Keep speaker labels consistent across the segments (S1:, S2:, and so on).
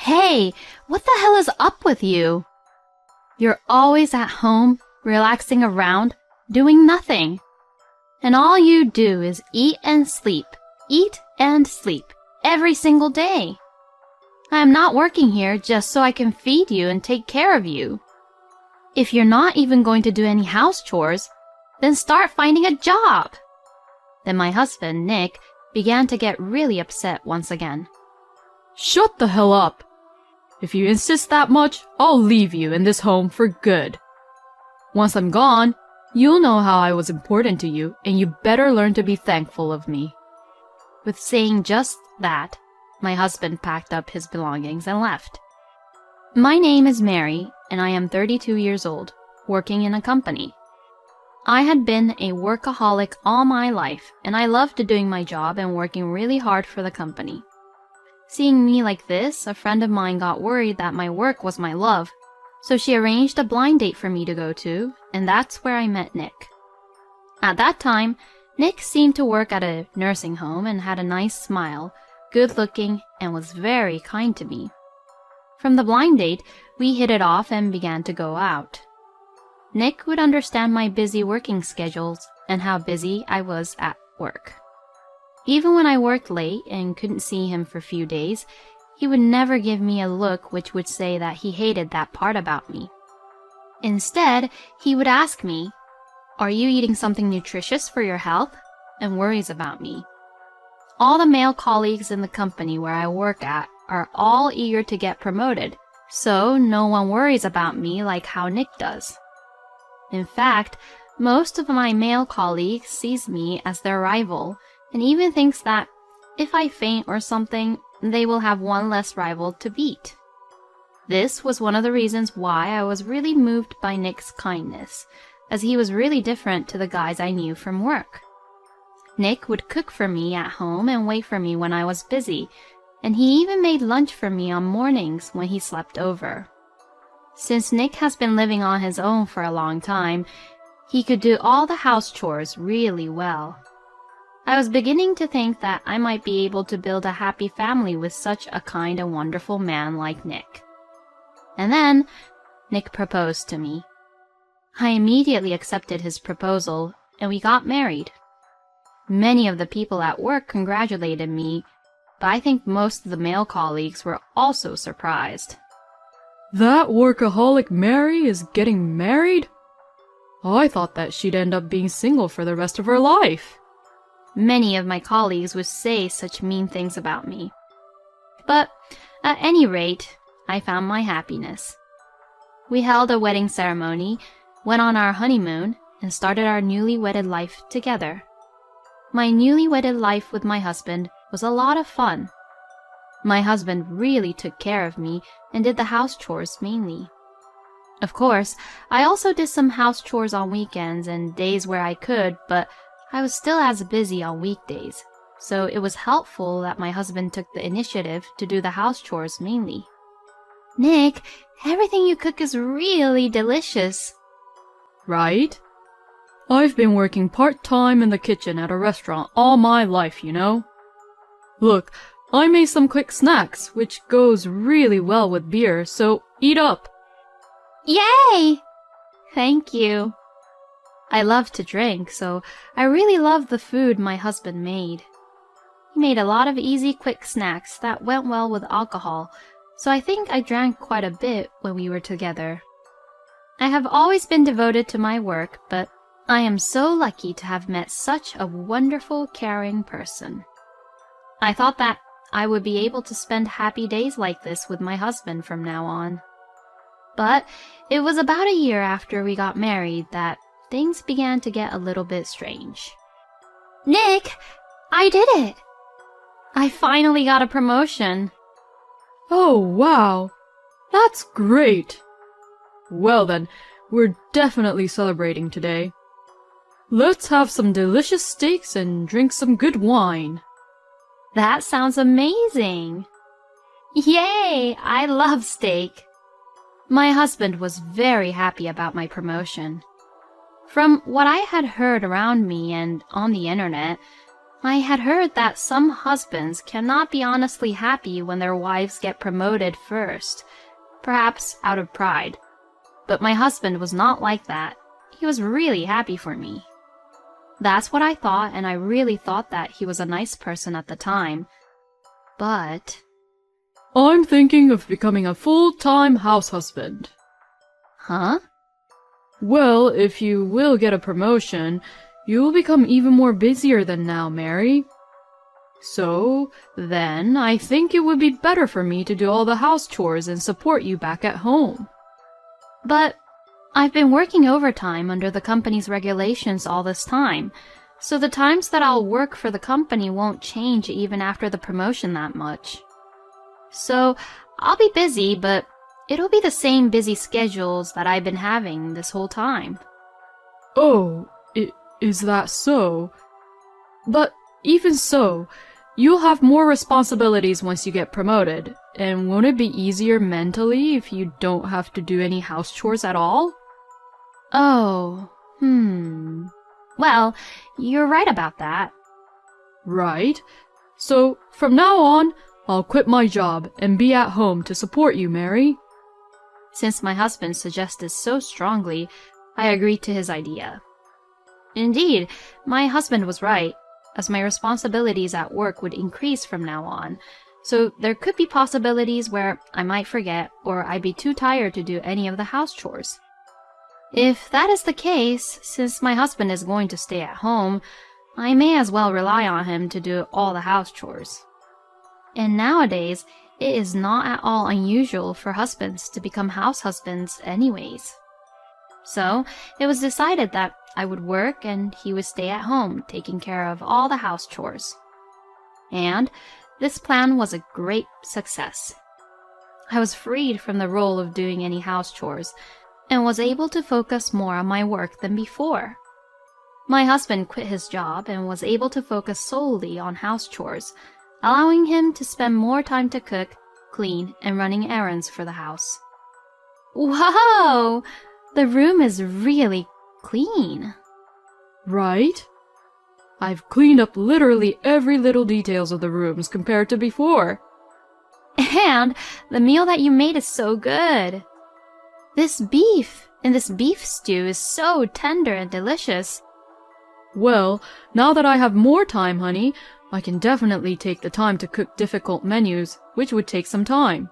S1: Hey, what the hell is up with you? You're always at home, relaxing around, doing nothing. And all you do is eat and sleep, every single day. I am not working here just so I can feed you and take care of you. If you're not even going to do any house chores, then start finding a job. Then my husband, Nick, began to get really upset once again.
S2: Shut the hell up! If you insist that much, I'll leave you in this home for good. Once I'm gone, you'll know how I was important to you, and you better learn to be thankful of me.
S1: With saying just that, my husband packed up his belongings and left. My name is Mary, and I am 32 years old, working in a company. I had been a workaholic all my life, and I loved doing my job and working really hard for the company. Seeing me like this, a friend of mine got worried that my work was my love, so she arranged a blind date for me to go to, and that's where I met Nick. At that time, Nick seemed to work at a nursing home and had a nice smile, good looking, and was very kind to me. From the blind date, we hit it off and began to go out. Nick would understand my busy working schedules and how busy I was at work. Even when I worked late and couldn't see him for a few days, he would never give me a look which would say that he hated that part about me. Instead, he would ask me, "Are you eating something nutritious for your health?" and worries about me. All the male colleagues in the company where I work at are all eager to get promoted, so no one worries about me like how Nick does. In fact, most of my male colleagues sees me as their rival, and even thinks that if I faint or something, they will have one less rival to beat. This was one of the reasons why I was really moved by Nick's kindness, as he was really different to the guys I knew from work. Nick would cook for me at home and wait for me when I was busy, and he even made lunch for me on mornings when he slept over. Since Nick has been living on his own for a long time, he could do all the house chores really well. I was beginning to think that I might be able to build a happy family with such a kind and wonderful man like Nick. And then, Nick proposed to me. I immediately accepted his proposal, and we got married. Many of the people at work congratulated me, but I think most of the male colleagues were also surprised.
S2: That workaholic Mary is getting married? I thought that she'd end up being single for the rest of her life.
S1: Many of my colleagues would say such mean things about me. But at any rate, I found my happiness. We held a wedding ceremony, went on our honeymoon, and started our newly wedded life together. My newly wedded life with my husband was a lot of fun. My husband really took care of me and did the house chores mainly. Of course, I also did some house chores on weekends and days where I could, but I was still as busy on weekdays, so it was helpful that my husband took the initiative to do the house chores mainly. "Nick, everything you cook is really delicious."
S2: Right? I've been working part-time in the kitchen at a restaurant all my life, you know. Look, I made some quick snacks, which goes really well with beer, so eat up.
S1: Yay! Thank you. I love to drink, so I really love the food my husband made. He made a lot of easy, quick snacks that went well with alcohol, so I think I drank quite a bit when we were together. I have always been devoted to my work, but I am so lucky to have met such a wonderful, caring person. I thought that I would be able to spend happy days like this with my husband from now on. But it was about a year after we got married that things began to get a little bit strange. "Nick, I did it! I finally got a promotion."
S2: Oh, wow. That's great. Well then, we're definitely celebrating today. Let's have some delicious steaks and drink some good wine.
S1: That sounds amazing. Yay! I love steak. My husband was very happy about my promotion. From what I had heard around me and on the internet, I had heard that some husbands cannot be honestly happy when their wives get promoted first, perhaps out of pride. But my husband was not like that. He was really happy for me. That's what I thought, and I really thought that he was a nice person at the time. But...
S2: I'm thinking of becoming a full-time house husband.
S1: Huh?
S2: Well, if you will get a promotion, you will become even more busier than now, Mary. So, then, I think it would be better for me to do all the house chores and support you back at home.
S1: But I've been working overtime under the company's regulations all this time, so the times that I'll work for the company won't change even after the promotion that much. So, I'll be busy, but it'll be the same busy schedules that I've been having this whole time.
S2: Oh, is that so? But even so, you'll have more responsibilities once you get promoted, and won't it be easier mentally if you don't have to do any house chores at all?
S1: Oh, Well, you're right about that.
S2: Right. So, from now on, I'll quit my job and be at home to support you, Mary.
S1: Since my husband suggested so strongly, I agreed to his idea. Indeed, my husband was right, as my responsibilities at work would increase from now on, so there could be possibilities where I might forget or I'd be too tired to do any of the house chores. If that is the case, since my husband is going to stay at home, I may as well rely on him to do all the house chores. And nowadays, it is not at all unusual for husbands to become house husbands anyways. So, it was decided that I would work and he would stay at home taking care of all the house chores. And this plan was a great success. I was freed from the role of doing any house chores and was able to focus more on my work than before. My husband quit his job and was able to focus solely on house chores, allowing him to spend more time to cook, clean, and running errands for the house. Whoa! The room is really clean.
S2: Right? I've cleaned up literally every little details of the rooms compared to before.
S1: And the meal that you made is so good. This beef in this beef stew is so tender and delicious.
S2: Well, now that I have more time, honey, I can definitely take the time to cook difficult menus, which would take some time.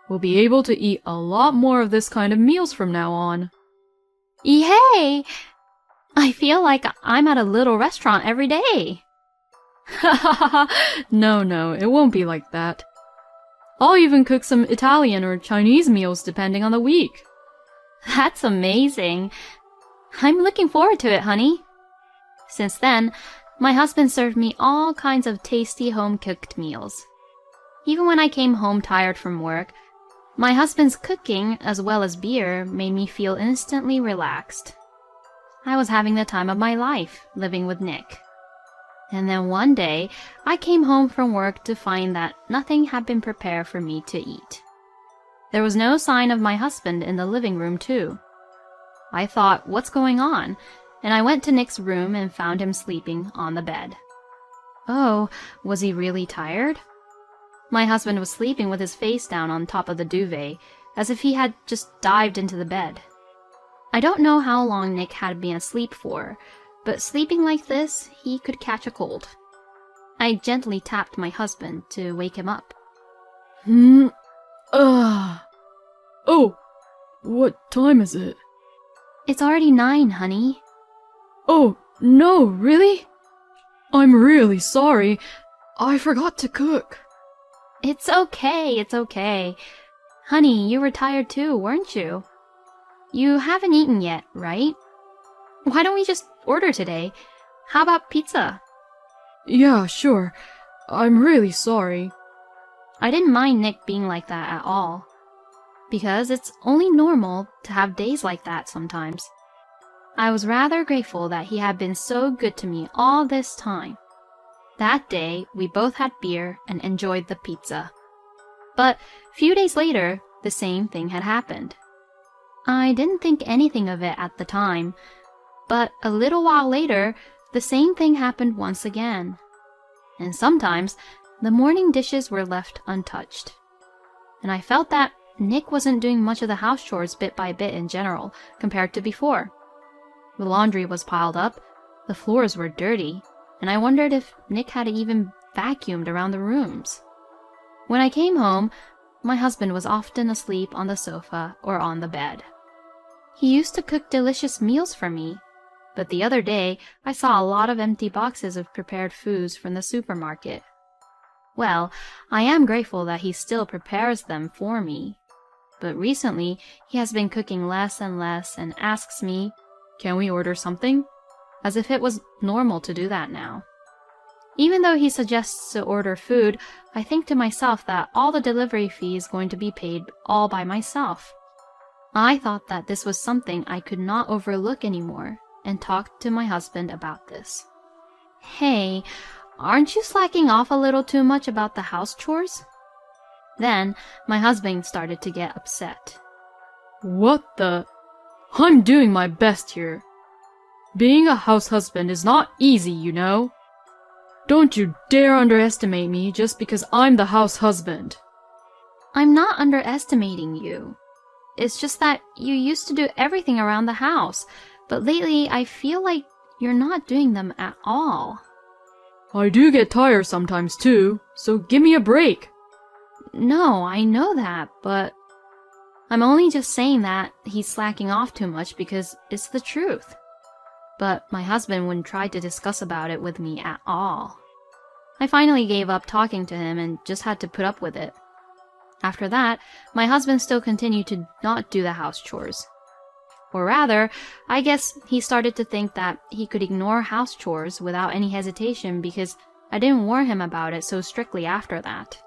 S2: We'll be able to eat a lot more of this kind of meals from now on.
S1: Yay! I feel like I'm at a little restaurant every day.
S2: No, it won't be like that. I'll even cook some Italian or Chinese meals depending on the week.
S1: That's amazing. I'm looking forward to it, honey. Since then, my husband served me all kinds of tasty home-cooked meals. Even when I came home tired from work, my husband's cooking as well as beer made me feel instantly relaxed. I was having the time of my life living with Nick. And then one day, I came home from work to find that nothing had been prepared for me to eat. There was no sign of my husband in the living room, too. I thought, what's going on? And I went to Nick's room and found him sleeping on the bed. Oh, was he really tired? My husband was sleeping with his face down on top of the duvet, as if he had just dived into the bed. I don't know how long Nick had been asleep for, but sleeping like this, he could catch a cold. I gently tapped my husband to wake him up.
S2: Oh, what time is it?
S1: It's already 9, honey.
S2: Oh, no, really? I'm really sorry. I forgot to cook.
S1: It's okay. Honey, you were tired too, weren't you? You haven't eaten yet, right? Why don't we just order today? How about pizza?
S2: Yeah, sure. I'm really sorry.
S1: I didn't mind Nick being like that at all, because it's only normal to have days like that sometimes. I was rather grateful that he had been so good to me all this time. That day, we both had beer and enjoyed the pizza. But a few days later, the same thing had happened. I didn't think anything of it at the time, but a little while later, the same thing happened once again. And sometimes, the morning dishes were left untouched. And I felt that Nick wasn't doing much of the house chores bit by bit in general, compared to before. The laundry was piled up, the floors were dirty, and I wondered if Nick had even vacuumed around the rooms. When I came home, my husband was often asleep on the sofa or on the bed. He used to cook delicious meals for me, but the other day I saw a lot of empty boxes of prepared foods from the supermarket. Well, I am grateful that he still prepares them for me, but recently he has been cooking less and less and asks me, "Can we order something?" as if it was normal to do that now. Even though he suggests to order food, I think to myself that all the delivery fee is going to be paid all by myself. I thought that this was something I could not overlook anymore, and talked to my husband about this. "Hey, aren't you slacking off a little too much about the house chores?" Then my husband started to get upset.
S2: What the? I'm doing my best here. Being a house husband is not easy, you know. Don't you dare underestimate me just because I'm the house husband.
S1: "I'm not underestimating you. It's just that you used to do everything around the house, but lately I feel like you're not doing them at all."
S2: I do get tired sometimes too, so give me a break.
S1: No, I know that, but I'm only just saying that he's slacking off too much because it's the truth. But my husband wouldn't try to discuss about it with me at all. I finally gave up talking to him and just had to put up with it. After that, my husband still continued to not do the house chores. Or rather, I guess he started to think that he could ignore house chores without any hesitation because I didn't warn him about it so strictly after that.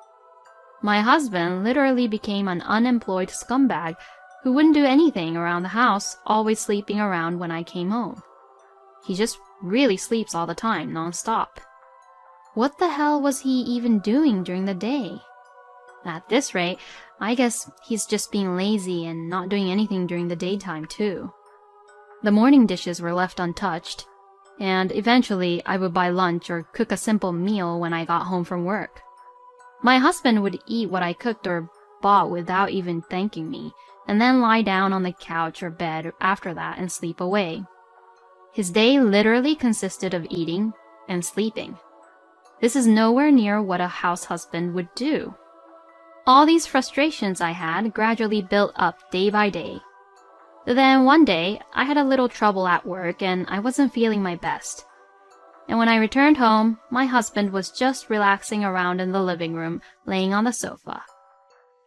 S1: My husband literally became an unemployed scumbag who wouldn't do anything around the house, always sleeping around when I came home. He just really sleeps all the time, non-stop. What the hell was he even doing during the day? At this rate, I guess he's just being lazy and not doing anything during the daytime too. The morning dishes were left untouched, and eventually I would buy lunch or cook a simple meal when I got home from work. My husband would eat what I cooked or bought without even thanking me, and then lie down on the couch or bed after that and sleep away. His day literally consisted of eating and sleeping. This is nowhere near what a house husband would do. All these frustrations I had gradually built up day by day. Then one day, I had a little trouble at work and I wasn't feeling my best. And when I returned home, my husband was just relaxing around in the living room, laying on the sofa.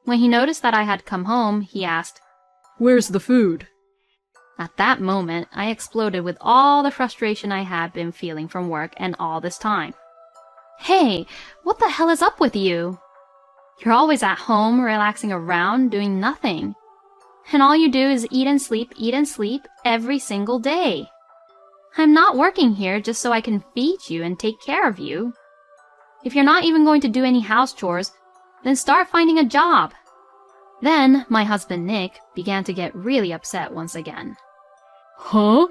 S1: When he noticed that I had come home, he asked,
S2: "Where's the food?"
S1: At that moment, I exploded with all the frustration I had been feeling from work and all this time. "Hey, what the hell is up with you? You're always at home, relaxing around, doing nothing. And all you do is eat and sleep every single day. I'm not working here just so I can feed you and take care of you. If you're not even going to do any house chores, then start finding a job." Then my husband Nick began to get really upset once again.
S2: Huh?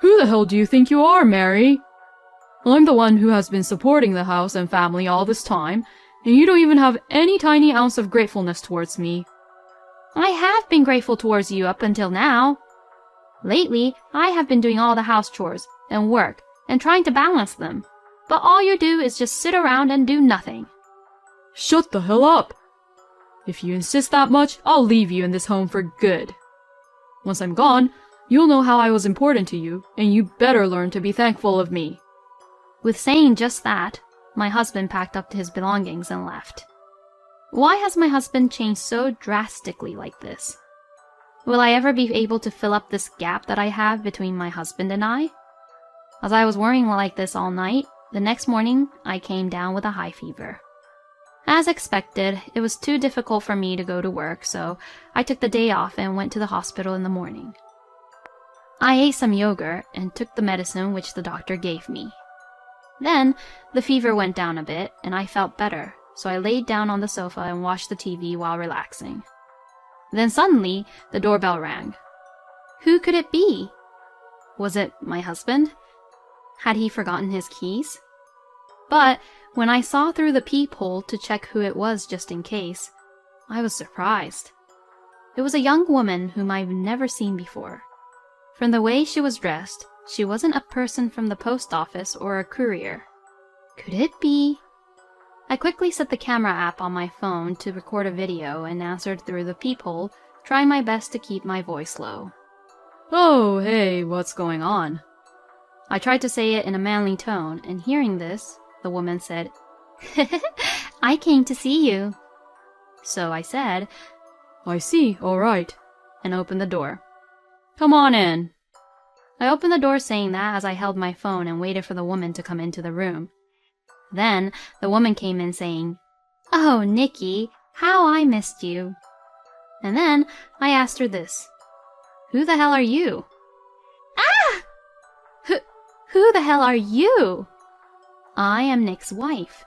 S2: Who the hell do you think you are, Mary? I'm the one who has been supporting the house and family all this time, and you don't even have any tiny ounce of gratefulness towards me.
S1: I have been grateful towards you up until now. Lately, I have been doing all the house chores and work and trying to balance them, but all you do is just sit around and do nothing.
S2: Shut the hell up! If you insist that much, I'll leave you in this home for good. Once I'm gone, you'll know how I was important to you, and you better learn to be thankful of me.
S1: With saying just that, my husband packed up his belongings and left. Why has my husband changed so drastically like this? Will I ever be able to fill up this gap that I have between my husband and I? As I was worrying like this all night, the next morning I came down with a high fever. As expected, it was too difficult for me to go to work, so I took the day off and went to the hospital in the morning. I ate some yogurt and took the medicine which the doctor gave me. Then, the fever went down a bit and I felt better, so I laid down on the sofa and watched the TV while relaxing. Then suddenly, the doorbell rang. Who could it be? Was it my husband? Had he forgotten his keys? But when I saw through the peephole to check who it was just in case, I was surprised. It was a young woman whom I've never seen before. From the way she was dressed, she wasn't a person from the post office or a courier. Could it be? I quickly set the camera app on my phone to record a video and answered through the peephole, trying my best to keep my voice low.
S2: Oh, hey, what's going on?
S1: I tried to say it in a manly tone, and hearing this, the woman said, I came to see you. So I said,
S2: I see, all right,
S1: and opened the door.
S2: Come on in.
S1: I opened the door saying that as I held my phone and waited for the woman to come into the room. Then the woman came in saying, Oh, Nikki, how I missed you. And then I asked her this. Who the hell are you? Ah! Who the hell are you? I am Nick's wife.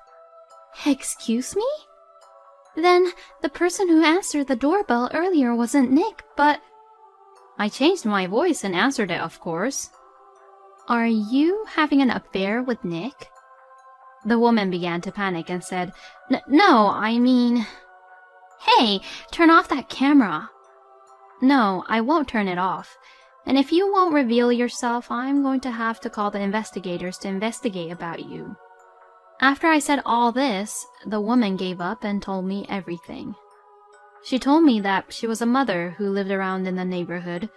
S1: Excuse me? Then the person who answered the doorbell earlier wasn't Nick, but... I changed my voice and answered it, of course. Are you having an affair with Nick? The woman began to panic and said, No, I mean... Hey, turn off that camera. No, I won't turn it off. And if you won't reveal yourself, I'm going to have to call the investigators to investigate about you. After I said all this, the woman gave up and told me everything. She told me that she was a mother who lived around in the neighborhood,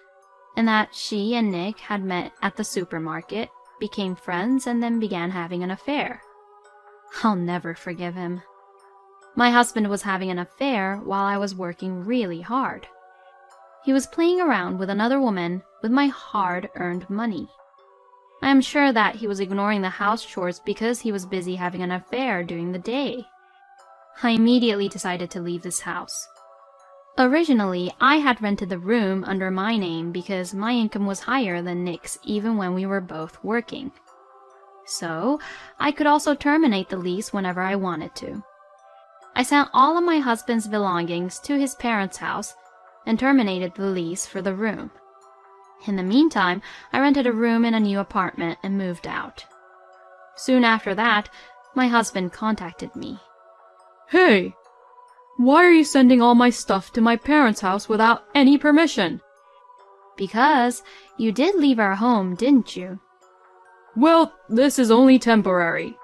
S1: and that she and Nick had met at the supermarket, became friends, and then began having an affair. I'll never forgive him. My husband was having an affair while I was working really hard. He was playing around with another woman with my hard-earned money. I am sure that he was ignoring the house chores because he was busy having an affair during the day. I immediately decided to leave this house. Originally, I had rented the room under my name because my income was higher than Nick's even when we were both working. So, I could also terminate the lease whenever I wanted to. I sent all of my husband's belongings to his parents' house and terminated the lease for the room. In the meantime, I rented a room in a new apartment and moved out. Soon after that, my husband contacted me.
S2: Hey, why are you sending all my stuff to my parents' house without any permission?
S1: Because you did leave our home, didn't you?
S2: Well, this is only temporary.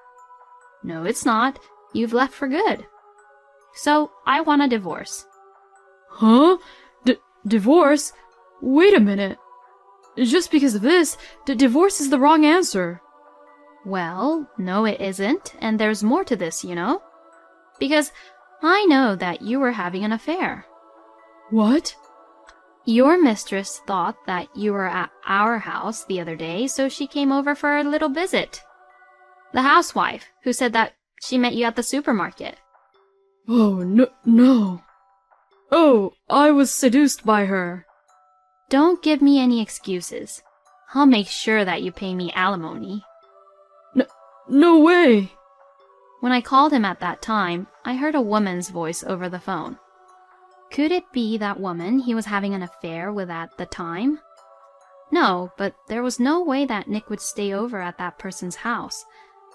S1: No, it's not. You've left for good. So, I want a divorce.
S2: Huh? Divorce? Wait a minute. Just because of this, divorce is the wrong answer.
S1: Well, no it isn't, and there's more to this, you know? Because I know that you were having an affair.
S2: What?
S1: Your mistress thought that you were at our house the other day, so she came over for a little visit. The housewife, who said that she met you at the supermarket.
S2: Oh, no. Oh, I was seduced by her.
S1: Don't give me any excuses. I'll make sure that you pay me alimony.
S2: No way.
S1: When I called him at that time, I heard a woman's voice over the phone. Could it be that woman he was having an affair with at the time? No, but there was no way that Nick would stay over at that person's house.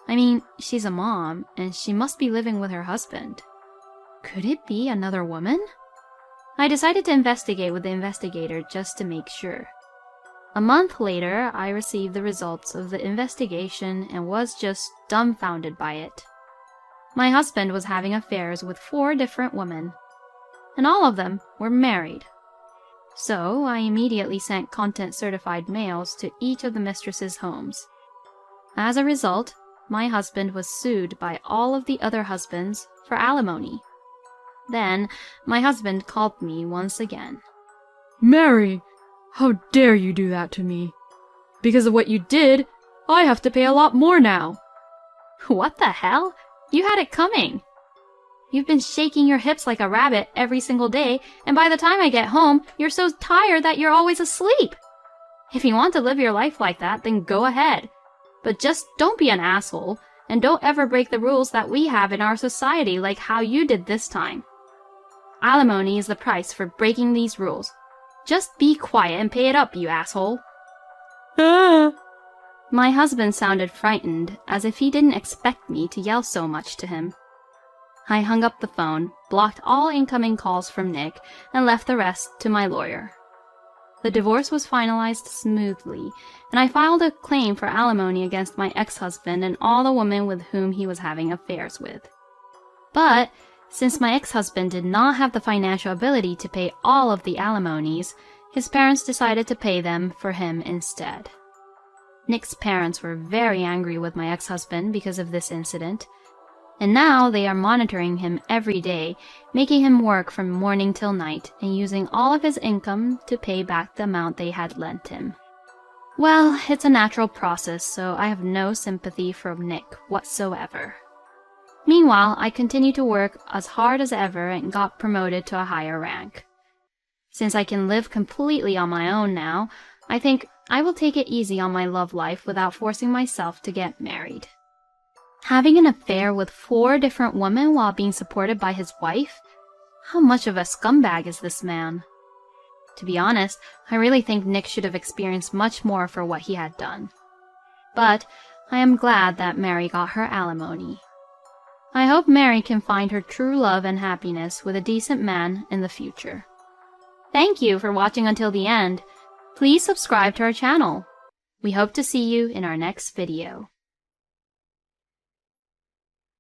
S1: I mean, she's a mom, and she must be living with her husband. Could it be another woman? I decided to investigate with the investigator just to make sure. A month later, I received the results of the investigation and was just dumbfounded by it. My husband was having affairs with 4 different women, and all of them were married. So I immediately sent content-certified mails to each of the mistresses' homes. As a result, my husband was sued by all of the other husbands for alimony. Then, my husband called me once again.
S2: Mary, how dare you do that to me? Because of what you did, I have to pay a lot more now.
S1: What the hell? You had it coming. You've been shaking your hips like a rabbit every single day, and by the time I get home, you're so tired that you're always asleep. If you want to live your life like that, then go ahead. But just don't be an asshole, and don't ever break the rules that we have in our society like how you did this time. Alimony is the price for breaking these rules. Just be quiet and pay it up, you asshole.
S2: Ah,
S1: My husband sounded frightened, as if he didn't expect me to yell so much to him. I hung up the phone, blocked all incoming calls from Nick, and left the rest to my lawyer. The divorce was finalized smoothly, and I filed a claim for alimony against my ex-husband and all the women with whom he was having affairs with. But since my ex-husband did not have the financial ability to pay all of the alimonies, his parents decided to pay them for him instead. Nick's parents were very angry with my ex-husband because of this incident, and now they are monitoring him every day, making him work from morning till night and using all of his income to pay back the amount they had lent him. Well, it's a natural process, so I have no sympathy for Nick whatsoever. Meanwhile, I continued to work as hard as ever and got promoted to a higher rank. Since I can live completely on my own now, I think I will take it easy on my love life without forcing myself to get married. Having an affair with 4 different women while being supported by his wife? How much of a scumbag is this man? To be honest, I really think Nick should have experienced much more for what he had done. But I am glad that Mary got her alimony. I hope Mary can find her true love and happiness with a decent man in the future. Thank you for watching until the end. Please subscribe to our channel. We hope to see you in our next video.